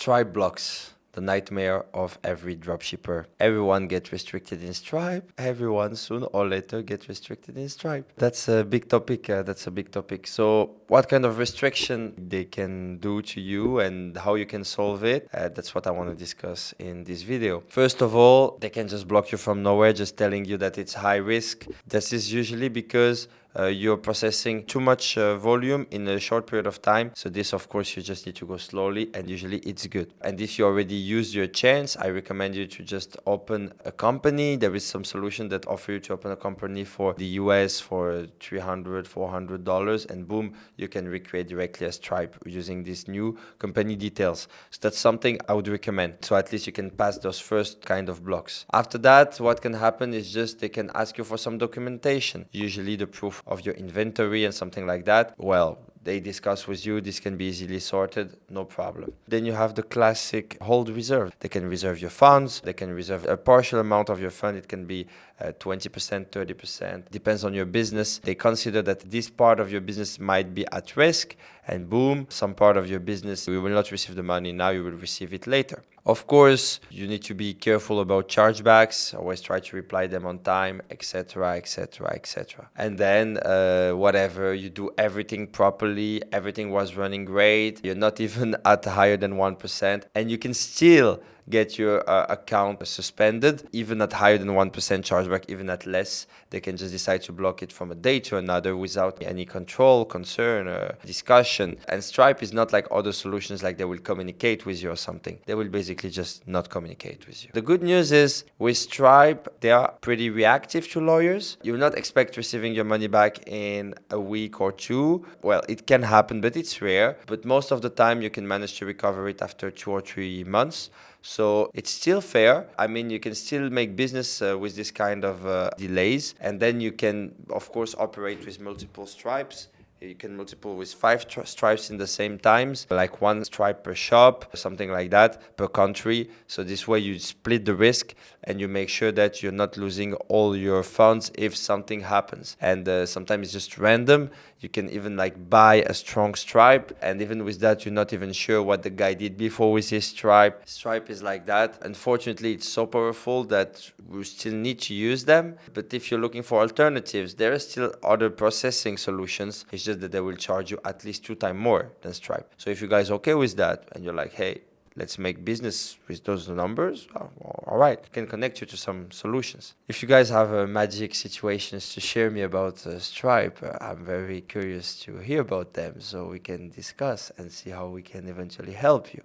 Stripe blocks, the nightmare of every dropshipper. Everyone gets restricted in Stripe. Everyone sooner or later gets restricted in Stripe. That's a big topic. So what kind of restriction they can do to you and how you can solve it, that's what I want to discuss in this video. First of all, they can just block you from nowhere, just telling you that it's high risk. This is usually because you're processing too much volume in a short period of time. So this, of course, you just need to go slowly, and usually it's good. And if you already used your chance, I recommend you to just open a company. There is some solution that offer you to open a company for the US for $300, $400, and boom, you can recreate directly a Stripe using these new company details. So that's something I would recommend. So at least you can pass those first kind of blocks. After that, what can happen is just they can ask you for some documentation, usually the proof of your inventory and something like that. Well, they discuss with you, this can be easily sorted, no problem. Then you have the classic hold reserve. They can reserve your funds, they can reserve a partial amount of your fund. It can be 20%, 30%, depends on your business. They consider that this part of your business might be at risk, and boom, some part of your business, you will not receive the money now, you will receive it later. Of course, you need to be careful about chargebacks, always try to reply them on time, etc., etc., etc. And then whatever, you do everything properly, everything was running great, you're not even at higher than 1%, and you can still get your account suspended, even at higher than 1% chargeback, even at less. They can just decide to block it from a day to another without any control, concern, discussion. And Stripe is not like other solutions, like they will communicate with you or something. They will basically just not communicate with you. The good news is with Stripe, they are pretty reactive to lawyers. You will not expect receiving your money back in a week or two. Well, it can happen, but it's rare. But most of the time, you can manage to recover it after 2 or 3 months. So it's still fair. I mean, you can still make business with this kind of delays. And then you can, of course, operate with multiple stripes. You can multiple with 5 stripes in the same times, like 1 stripe per shop, something like that, per country. So this way you split the risk and you make sure that you're not losing all your funds if something happens. And sometimes it's just random. You can even like buy a strong stripe, and even with that, you're not even sure what the guy did before with his stripe. Stripe is like that. Unfortunately, it's so powerful that we still need to use them. But if you're looking for alternatives, there are still other processing solutions. It's just that they will charge you at least 2 times more than Stripe. So if you guys are okay with that, and you're like, hey, let's make business with those numbers, all right, I can connect you to some solutions. If you guys have magic situations to share me about Stripe, I'm very curious to hear about them, so we can discuss and see how we can eventually help you.